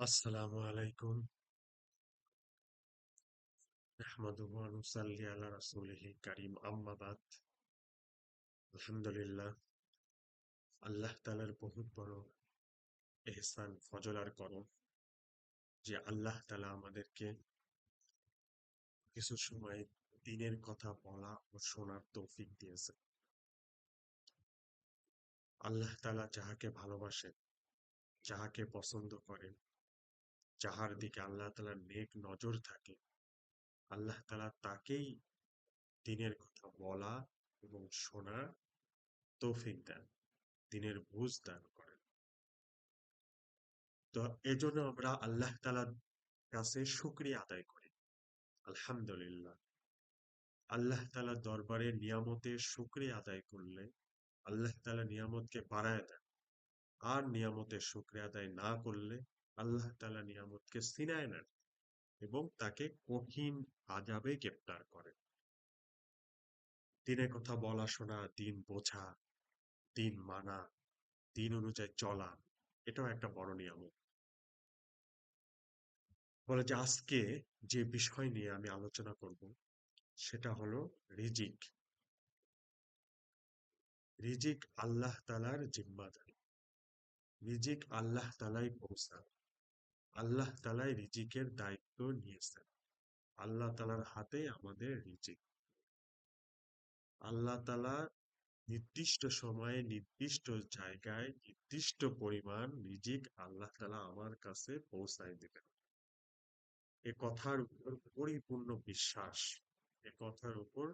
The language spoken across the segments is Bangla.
আসসালামু আলাইকুম। নাহমাদুহু ওয়া নুসাল্লি আলা রাসূলিহিল কারীম, আম্মা বাদ। আলহামদুলিল্লাহ, আল্লাহ তাআলার বহুত বড় ইহসান, ফজল আর করম যে আল্লাহ তাআলা আমাদেরকে কিছু সময় দ্বীনের কথা বলা ও শোনার তৌফিক দিয়েছেন। আল্লাহ তাআলা যাহাকে ভালোবাসেন, যাহাকে পছন্দ করেন, যাহার দিকে আল্লাহ তাআলার নেক নজর থাকে, আল্লাহ তাআলা তাকেই দ্বীনের কথা বলা এবং শোনার তৌফিক দেন, দ্বীনের বুঝ দান করেন। তো এজন্য আমরা আল্লাহ তাআলার কাছে শুকরিয়া আদায় করি। আলহামদুলিল্লাহ। আল্লাহ তাআলার দরবারে নিয়ামতের শুকরিয়া আদায় করলে আল্লাহ তাআলা নিয়ামতকে বাড়ায় দেন। আর নিয়ামতের শুকরিয়া আদায় না করলে আল্লাহ তাআলা নিয়ামতকে ছিনায় নেন এবং তাকে কঠিন আযাবে গ্রেফতার করেন। দ্বীনের কথা বলা শোনা, দ্বীন বোঝা, দ্বীন মানা, দ্বীন অনুযায়ী চলা, এটাও একটা বড় নিয়ামত। বলে যে আজকে যে বিষয় নিয়ে আমি আলোচনা করব সেটা হলো রিজিক। রিজিক আল্লাহ তাআলার জিম্মাদারি। রিজিক আল্লাহ তাআলাই পৌঁছান। আল্লাহ তাআলাই রিজিকের দায়িত্ব নিয়েছেন। আল্লাহ তাআলার হাতে আমাদের রিজিক। আল্লাহ তাআলা নির্দিষ্ট সময়ে, নির্দিষ্ট জায়গায়, নির্দিষ্ট পরিমাণ রিজিক আল্লাহ তাআলা আমার কাছে পৌঁছায় দিবেন। এ কথার উপর পরিপূর্ণ বিশ্বাস, এ কথার উপর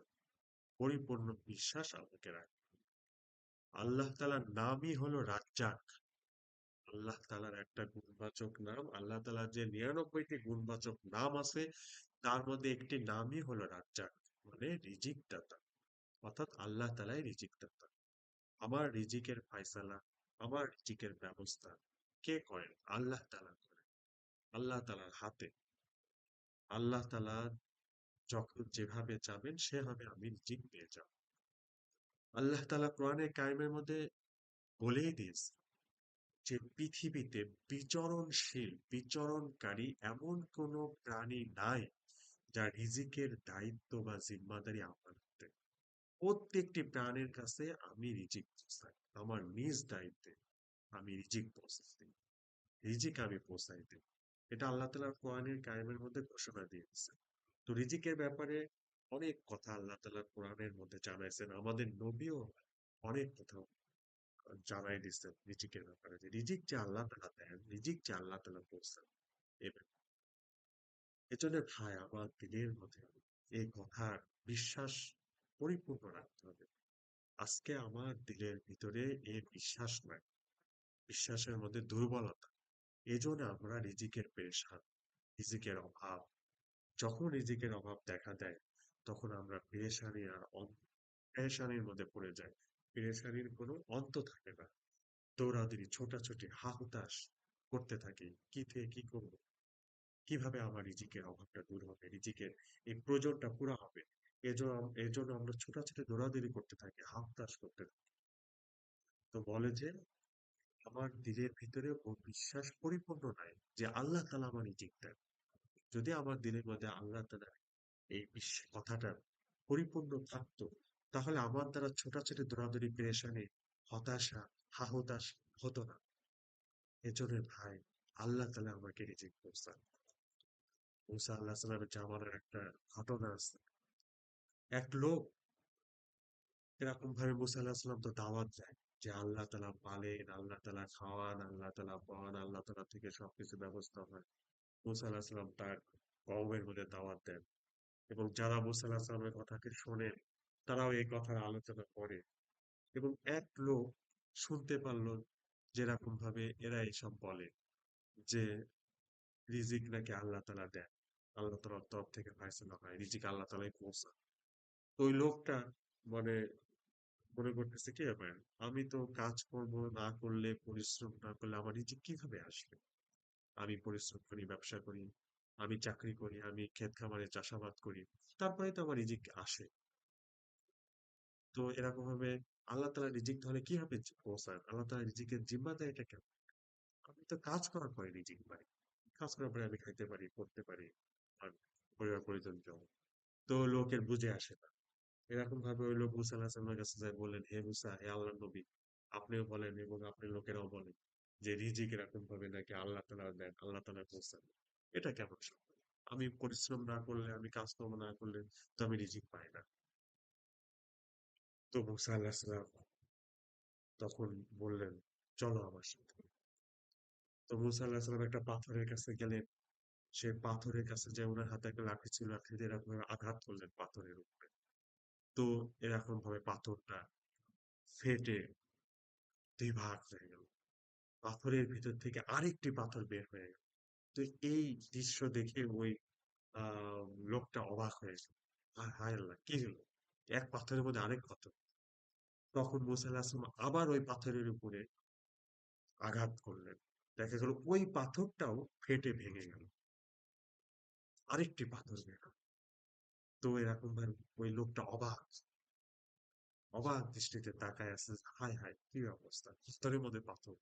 পরিপূর্ণ বিশ্বাস আমাকে রাখতে হবে। আল্লাহ তাআলার নামই হলো রাজ্জাক। আল্লাহ তাআলার একটা গুণবাচক নাম, আল্লাহ তাআলার যে ৯৯টি গুণবাচক নাম আছে তার মধ্যে একটি নামই হলো রাজ্জাক, মানে রিজিক দাতা। অর্থাৎ আল্লাহ তাআলাই রিজিক দাতা। আমার রিজিকের ফায়সালা, আমার রিজিকের ব্যবস্থা কে করেন? আল্লাহ তাআলা করেন। আল্লাহ তাআলার হাতে। আল্লাহ তাআলা যখন যেভাবে চাবেন সেভাবে আমি রিজিক পেয়ে যাব। আল্লাহ তাআলা কোরআনে কারিমের মধ্যে বলেই দিয়েছে যে পৃথিবীতে বিচরণশীল, বিচরণকারী এমন কোন প্রাণী নাই যার রিজিকের দায়িত্ব বা জিম্মাদারি আমার হাতে। প্রত্যেকটি প্রাণীর কাছে আমি রিজিক পৌঁছাই। আমার নিজ দায়িত্বে আমি রিজিক পৌঁছাই দিই। রিজিক আমি পৌঁছাই দিই। এটা আল্লাহ তাআলা কোরআনের কারিমের মধ্যে ঘোষণা দিয়েছেন। তো রিজিকের ব্যাপারে অনেক কথা আল্লাহ তাআলা কোরআনের মধ্যে জানাইছেন। আমাদের নবীও অনেক কথা জানাই দিচ্ছেন রিজিকের ব্যাপারে, যে রিজিক যে আল্লাহ তাআলা দেন, রিজিক যে আল্লাহ তাআলা পৌঁছান। এবার এজন্য ভাই আমার দিলের মধ্যে এই কথার বিশ্বাস পরিপূর্ণ রাখতে হবে। আজকে আমার দিলের ভিতরে এই বিশ্বাস নাই, বিশ্বাসের মধ্যে দুর্বলতা। এজন্য আমরা রিজিকের পেরেশান, রিজিকের অভাব। যখন রিজিকের অভাব দেখা দেয় তখন আমরা পেরেশানি আর পেরেশানির মধ্যে পড়ে যাই। পেরেশানির কোনো অন্ত থাকে না। দৌড়াদৌড়ি, ছোটাছুটি, হা-হুতাশ করতে থাকি। কি থেকে কি করব? কিভাবে আমার রিজিকের অভাবটা দূর হবে? রিজিকের এই প্রয়োজনটা পুরা হবে? এজন্য আমরা ছোটাছুটি দৌড়াদৌড়ি করতে থাকি, হা-হুতাশ করতে থাকি। তো বলে যে আমার দিলের ভিতরে ও বিশ্বাস পরিপূর্ণ নাই যে আল্লাহ তাআলা আমার রিজিক দেন। যদি আমার দিলের মধ্যে আল্লাহ তাআলার এই কথাটা পরিপূর্ণ থাকতো তাহলে আমার দ্বারা ছোটাছুটি দৌড়াদৌড়ি, পেরেশানি, হতাশা, হা-হুতাশ হতো না। এজন্য ভাই আল্লাহ তাআলা আমাকে রিজিক পৌঁছান। মুসা আলাইহিস সালামের জামানার একটা ঘটনা আছে। এক লোক এরকম ভাবে মুসা আলাইহিস সালাম তো দাওয়াত দেয় যে আল্লাহ তাআলা পালেন, আল্লাহ তাআলা খাওয়ান, আল্লাহ তাআলা পান, আল্লাহ তাআলা থেকে সবকিছু ব্যবস্থা হয়। মুসা আলাইহিস সালাম তার কওমের মধ্যে দাওয়াত দেন এবং যারা মুসা আলাইহিস সালামের কথাকে শোনেন তারাও এই কথার আলোচনা করে। এবং এক লোক শুনতে পারলো যেরকম ভাবে এরা এসব বলে যে রিজিক নাকি আল্লাহ তাআলা দেন। আল্লাহ তাআলার তরফ থেকে ফায়সালা হয়। রিজিক আল্লাহ তাআলাই পৌঁছান। তো ওই লোকটা মানে মনে করতেছে কি ব্যাপার? আমি তো কাজকর্ম না করলে, পরিশ্রম না করলে আমার রিজিক কিভাবে আসবে? আমি পরিশ্রম করি, ব্যবসা করি, আমি চাকরি করি, আমি ক্ষেত খামারে চাষাবাদ করি। তারপরেই তো আমার রিজিক আসে। তো এরকম ভাবে আল্লাহ তাআলা রিজিক তাহলে কিভাবে পৌঁছান? আল্লাহ তাআলা রিজিকের জিম্মাদারিটা কেমন? আমি তো কাজ করার পরে রিজিক পাই। কাজ করার পরে আমি খাইতে পারি, করতে পারি, আর পরিবার পরিজন চলে। তো লোকের বুঝে আসে না। এরকম ভাবে ওই লোক মুসা আলাহিসাল্লামের কাছে যায়, বললেন, হে মুসা, হে আল্লাহ নবী, আপনিও বলেন এবং আপনার লোকেরাও বলেন যে রিজিক এরকম ভাবে নাকি আল্লাহ তাআলা দেন, আল্লাহ তাআলা পৌঁছান। এটা কেমন সম্ভব? আমি পরিশ্রম না করলে, আমি কাজকর্ম না করলে তো আমি রিজিক পাই না। তো মুসা আলাহিসাল্লাম তখন বললেন, চলো আমার সাথে। তো মুসা আলাহিসাল্লাম একটা পাথরের কাছে গেলেন। সে পাথরের কাছে যে ওনার হাতে একটা লাঠি ছিল, লাঠি দিয়ে এরকম ভাবে আঘাত করলেন পাথরের উপরে। তো এরকম ভাবে পাথরটা ফেটে 2 ভাগ হয়ে গেল। পাথরের ভিতর থেকে আরেকটি পাথর বের হয়ে গেল। তো এই দৃশ্য দেখে ওই লোকটা অবাক হয়ে গেল। হায় হায় আল্লাহ, কি হলো? এক পাথরের মধ্যে আরেক পাথর। তখন মুসা আলাহিসাল্লাম আবার ওই পাথরের উপরে আঘাত করলেন। দেখা গেল ওই পাথরটাও ফেটে ভেঙে গেল। আরেকটি পাথর বের হলো। তো এরকম ভাবে ওই লোকটা অবাক অবাক দৃষ্টিতে তাকায় আছে যে, হায় হায়, কি অবস্থা, পাথরের মধ্যে পাথর।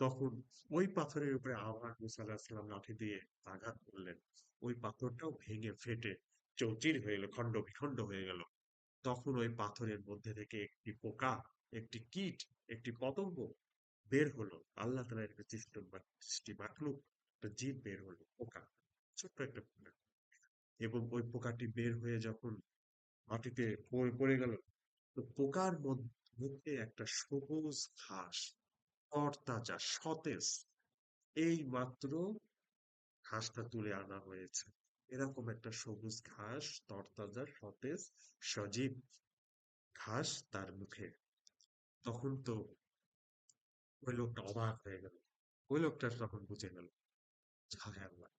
তখন ওই পাথরের উপরে আবার মুসা আলাহিসাল্লাম লাঠি দিয়ে আঘাত করলেন। ওই পাথরটাও ভেঙে ফেটে চৌচির হয়ে গেল, খণ্ড বিখণ্ড হয়ে গেল। তখন ওই পাথরের মধ্যে থেকে একটি পোকা, একটি কীট, একটি পতঙ্গ বের হলো। আল্লাহ তাআলার একটা সৃষ্টি মাখলুক, একটা জীব বের হলো, পোকা, ছোট্ট একটা পোকা। এবং ওই পোকাটি বের হয়ে যখন মাটিতে পড়ে পড়ে গেল, তো পোকার মধ্যে একটা সবুজ ঘাস, তরতাজা, সতেজ, এই মাত্র ঘাসটা তুলে আনা হয়েছে। এরকম একটা সবুজ ঘাস, তরতাজা, সতেজ, সজীব ঘাস তার মুখে। তখন তো ওই লোকটা অবাক হয়ে গেল। ওই লোকটা তখন বুঝে গেল, হায় আল্লাহ,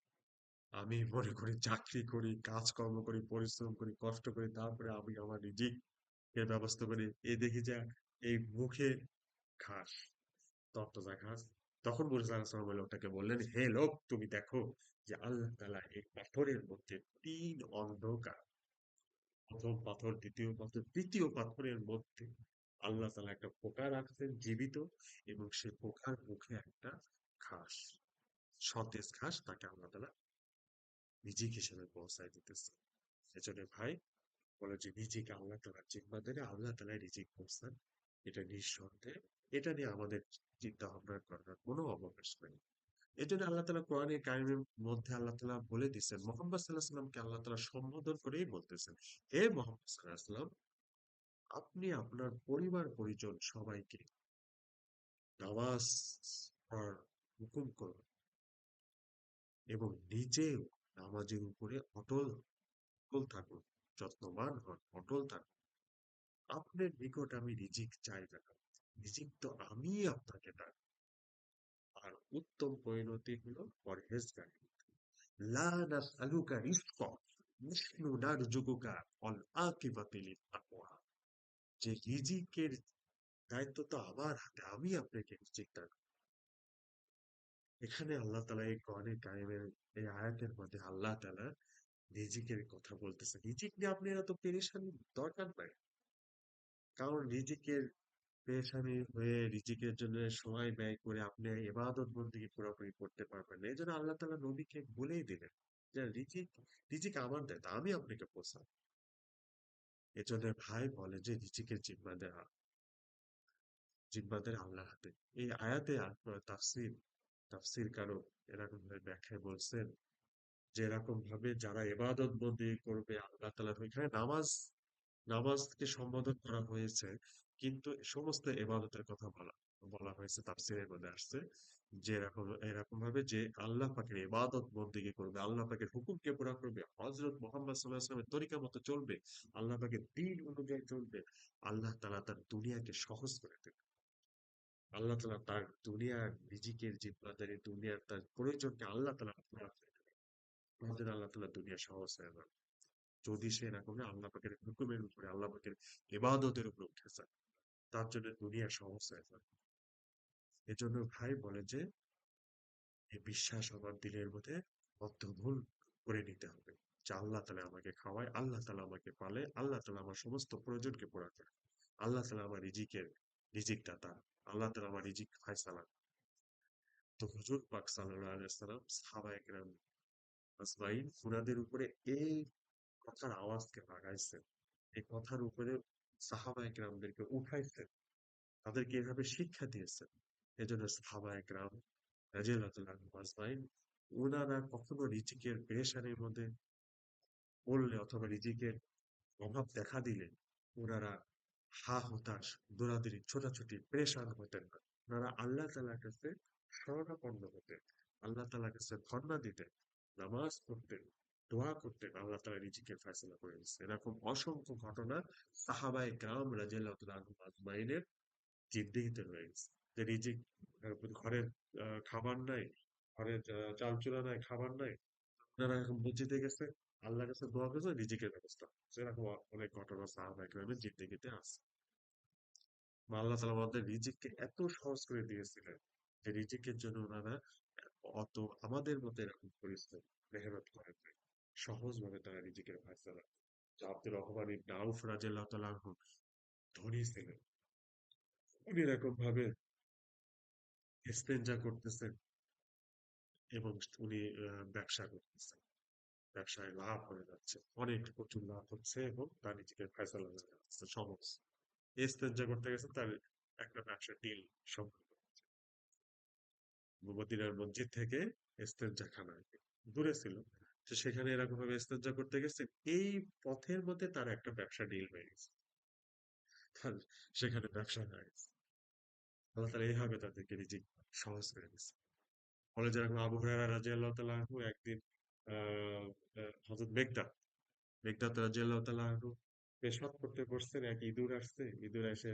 আমি মনে করি চাকরি করি, কাজকর্ম করি, পরিশ্রম করি, কষ্ট করি, তারপরে আমি আমার রিজিক এর ব্যবস্থা করি। এই দেখি যে এই মুখে ঘাস, তরতাজা ঘাস। তখন মুসা আলাইহিস সালাম ওই লোকটাকে বললেন, হে লোক, তুমি দেখো যে আল্লাহ তাআলা এই পাথরের মধ্যে 3 অন্ধকার, প্রথম পাথর, দ্বিতীয় পাথর, তৃতীয় পাথরের মধ্যে আল্লাহ তাআলা একটা পোকা রাখছেন জীবিত, এবং সে পোকার মুখে একটা ঘাস, সতেজ ঘাস, তাকে আল্লাহ তাআলা রিজিক হিসেবে পৌঁছায় দিতেছে। এজন্য ভাই, বলে যে রিজিক আল্লাহ তাআলার জিম্মাদারি, আল্লাহ তাআলা রিজিক পৌঁছান, এটা নিঃসন্দেহে। এটা নিয়ে আমাদের চিন্তা ভাবনা করার কোনো অবকাশ নেই। এজন্য আল্লাহ তাআলা কোরআনে কারিমের মধ্যে আল্লাহ তাআলা বলে দিয়েছেন, মুহাম্মদ সাল্লাল্লাহু আলাইহি সাল্লামকে আল্লাহ তাআলা সম্বোধন করেই বলতেছেন, হে মুহাম্মদ সাল্লাল্লাহু আলাইহি সাল্লাম, আপনি আপনার পরিবার পরিজন সবাইকে নামাজ পড়ার হুকুম করুন এবং নিজেও নামাজের উপরে অটল অটল থাকুন, যত্নবান হন, অটল থাকুন। আপনার নিকট আমি রিজিক চাই না, রিজিক তো আমিই আপনাকে ডাক। আর উত্তম পরিণতি হলো পরহেজগারি। লা নাসআলুকা রিজকা, নাহনু নারযুকুকা ওয়াল আকিবাতু লিত-তাকওয়া। যে রিজিকের দায়িত্ব তো আমার হাতে, আমি আপনাকে রিজিক দান। এখানে আল্লাহ তাআলা এই কোরআনে কারিমের এই আয়াতের মধ্যে আল্লাহ তাআলা রিজিকের কথা বলতেছেন। রিজিক নিয়ে আপনি এত পেরেশানির দরকার নাই। কারণ রিজিকের পেরেশানি হয়ে রিজিকের জন্য সময় ব্যয় করে আপনি ইবাদত বন্দেগী পুরোপুরি করতে পারবেন না। এজন্য আল্লাহ তাআলা নবীকে বলেই দিলেন যে রিজিক রিজিক আমার দায়িত্ব, আমি আপনাকে পোষাবো। এজন্য ভাই বলে যে রিজিকের জিম্মাদার আল্লাহর হাতে। এই আয়াতে তাফসীরকারও এরকম ভাবে ব্যাখ্যায় বলছেন যে এরকম ভাবে যারা ইবাদত বন্দেগী করবে আল্লাহ তাআলার ওইখানে নামাজকে সম্বোধন করা হয়েছে, কিন্তু সমস্ত ইবাদতের কথা বলা বলা হয়েছে, তাফসীরের মধ্যে আসছে যে এরকম এরকম ভাবে যে আল্লাহ পাকের ইবাদত বন্দেগী করবে, আল্লাহ পাকের হুকুমকে পুরা করবে, হযরত মুহাম্মদ সাল্লাল্লাহু আলাইহি ওয়াসাল্লামের তরিকা মতো চলবে, আল্লাহ পাকের দ্বীন অনুযায়ী চলবে, আল্লাহ তাআলা তার দুনিয়াকে সহজ করে দেবে। আল্লাহ তাআলা তার দুনিয়ার রিজিকের জিম্মাদারি, দুনিয়ার তার প্রয়োজনকে আল্লাহ তাআলা পুরা করে দেবে। আমাদের আল্লাহ তাআলা দুনিয়া সহজ হয়ে যাবে যদি সে এরকম আল্লাহ পাকের হুকুমের উপরে, আল্লাহ পাকের ইবাদতের উপরে উঠে যায়, তার জন্য দুনিয়া সহজ হয়ে যায়। এজন্য ভাই বলে যে এই বিশ্বাস আমার দিলের মধ্যে বদ্ধমূল করে নিতে হবে যে আল্লাহ তাআলা আমাকে খাওয়ায়, আল্লাহ তাআলা আমাকে পালে, আল্লাহ তাআলা আমার সমস্ত প্রয়োজনকে পুরা করে, আল্লাহ তাআলা আমার রিজিক দাতা, আল্লাহ তাআলা আমার রিজিক ফায়সালা। তো হুজুর পাক সাল্লাল্লাহু আলাইহি ওয়াসাল্লাম সাহাবায়ে কেরাম আজমাইন উনাদের উপরে এই কথার আওয়াজকে লাগাইছেন। এই কথার উপরে সাহাবায়ে কেরামদেরকে উঠাইছেন। তাদেরকে এভাবে শিক্ষা দিয়েছেন। এজন্য সাহাবায়ে কেরাম রাদিয়াল্লাহু তাআলা আনহুম আজমাইন উনারা কখনো রিজিকের পেরেশানির মধ্যে পড়লে অথবা রিজিকের অভাব দেখা দিলে উনারা হতাশ, দৌড়াদৌড়ি, ছোটাছুটি, পেরেশান হতেন না। উনারা আল্লাহ তাআলার কাছে শরণাপন্ন হতেন। আল্লাহ তাআলার কাছে ধর্ণা দিতেন, নামাজ পড়তেন, দোয়া করতেন। আল্লাহ তাআলা রিজিকের ফয়সালা করে দিচ্ছেন। এরকম অসংখ্য ঘটনা সাহাবায়ে কেরাম রাদিয়াল্লাহু তাআলা আনহুম আজমাইনের জিন্দেগিতে রয়ে গেছে। যে রিজিক ঘরের খাবার নাই, ঘরের চাল-চুলা নাই, খাবার নাই। উনারা এখন মসজিদে গেছে, আল্লাহর কাছে দোয়া করেছে, রিজিকের ব্যবস্থা। এরকম অনেক ঘটনা সাহাবায়ে কেরামের জিন্দেগিতে আছে। বা আল্লাহ তাআলা আমাদের রিজিককে এত সহজ করে দিয়েছিলেন যে রিজিকের জন্য ওনারা অত আমাদের মতো এরকম পরিশ্রম মেহনত করেন নাই। সহজভাবে তারা রিজিকের ফায়সালা। যে আব্দুর রহমান ইবনে আউফ রাদিয়াল্লাহু তাআলা আনহু ধনী ছিলেন। উনি এরকম ভাবে ইস্তেনজা করতেছেন এবং উনি ব্যবসা করতেছেন। ব্যবসায় লাভ হয়ে যাচ্ছে। অনেক প্রচুর লাভ হচ্ছে এবং তার রিজিকের ফায়সালা হয়ে যাচ্ছে সহজ। ইস্তেনজা করতে গেছে তার একটা ব্যবসার ডিল সম্পর্ক মদিনার মসজিদ থেকে ইস্তেঞ্জাখানা দূরে ছিল। তো সেখানে এরকম ভাবে ইস্তেঞ্জা করতে গেছে। এই পথের মধ্যে তার একটা ব্যবসা ডিল হয়ে গেছে। তার সেখানে ব্যবসা হয়ে গেছে। আল্লাহ তাআলা এইভাবে তাদেরকে রিজিক সহজ করে দিয়েছে। ফলে যেরকম আবু হুরায়রা রাদিয়াল্লাহু তাআলা আনহু একদিন আহ হযরত মিকদাদ রাদিয়াল্লাহু তাআলা আনহু পেশাব করতে বসছেন, এক ইঁদুর আসছে, ইঁদুর এসে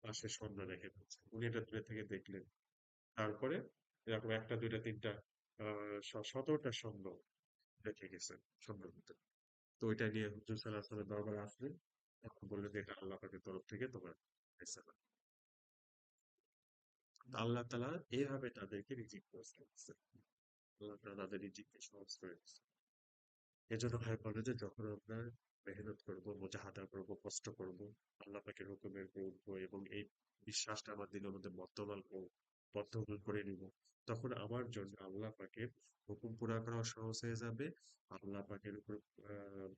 পাশে স্বর্ণ রেখে দিচ্ছে। উনি এটা দূরে থেকে দেখলেন। তারপরে এরকম একটা দুইটা তিনটা 17টা স্বর্ণ রেখে গেছেন স্বর্ণের ভিতরে। তো ওইটা নিয়ে হুজুর সাল্লাল্লাহু আলাইহি ওয়াসাল্লামের দরবারে আসলেন। তখন বললেন যে এটা আল্লাহ পাকের তরফ থেকে তোমার ফয়সালা। তো আল্লাহ তাআলা এইভাবে তাদেরকে রিজিক পৌঁছে দিচ্ছেন। আল্লাহ তাআলা তাদের রিজিককে সহজ করে দিচ্ছেন। এজন্য ভাই বলে যে যখন আমরা মেহনত করব, মুজাহাদা করব, কষ্ট করব, আল্লাহ পাকের হুকুমের উপর উঠবো এবং এই বিশ্বাসটা আমার দিলের মধ্যে বদ্ধমূল করে নিব, তখন আমার জন্য আল্লাহ পাকের হুকুম পুরা করা সহজ হয়ে যাবে। আল্লাহ পাকের উপর আহ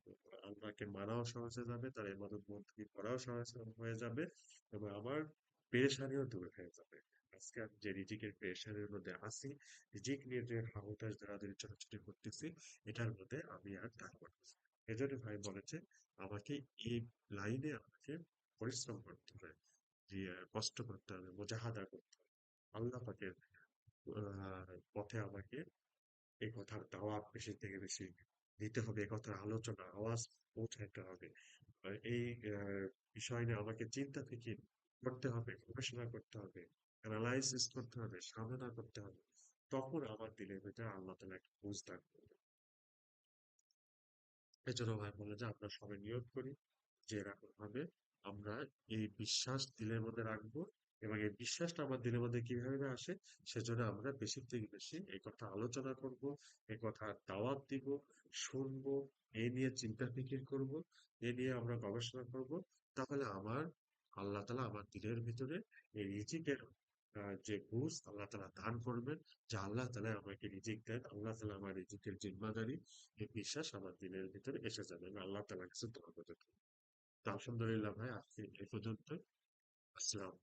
আল্লাহকে মানাও সহজ হয়ে যাবে, তার ইবাদত বন্দেগী করাও সহজ হয়ে যাবে এবং আমার পেরেশানিও দূর হয়ে যাবে। আজকে আমি যে রিজিকের পেরেশানির মধ্যে আছি, রিজিক নিয়ে যে হাহুতাশ দৌড়াদৌড়ি ছোটাছুটি করতেছি, এটার মধ্যে আমি আর থাকবো না। এজন্য ভাই বলেছে আমাকে এই লাইনে আমাকে পরিশ্রম করতে হবে, যে কষ্ট করতে হবে, মুজাহাদা করতে হবে। আল্লাহ পাকের পথে আমাকে এই কথার দাওয়াত বেশি থেকে বেশি দিতে হবে, এই কথার আলোচনা আওয়াজ পৌঁছাইতে হবে। এই বিষয় নিয়ে আমাকে চিন্তা থেকে করতে হবে, গবেষণা করতে হবে, অ্যানালাইসিস করতে হবে, সাধনা করতে হবে। তখন আমার দিলের ভিতরে আল্লাহ তাআলা একটা বুঝ থাকবে। এজন্য ভাই বলে যে আমরা সবাই নিয়ত করি যে এরকম ভাবে আমরা এই বিশ্বাস দিলের মধ্যে রাখবো এবং এই বিশ্বাসটা আমার দিলের মধ্যে কিভাবে আসে সেজন্য আমরা বেশি থেকে বেশি এই কথা আলোচনা করব, এই কথা দাওয়াত দিব, শুনবো, এই নিয়ে চিন্তা ফিকির করব, এ নিয়ে আমরা গবেষণা করব। তাহলে আমার আল্লাহ তাআলা আমার দিলের ভিতরে এই রিজিকের যে বুঝ আল্লাহ তাআলা দান করবেন, যে আল্লাহ তাআলা আমাকে রিজিক দেন, আল্লাহ তাআলা আমার রিজিকের জিম্মাদারি, এই বিশ্বাস আমার দিলের ভিতরে এসে যাবে। আমি আল্লাহ তাআলার কাছে দোয়া করতে থাকবো। তো আলহামদুলিল্লাহ ভাই, আজকে এই পর্যন্ত। আসসালাম।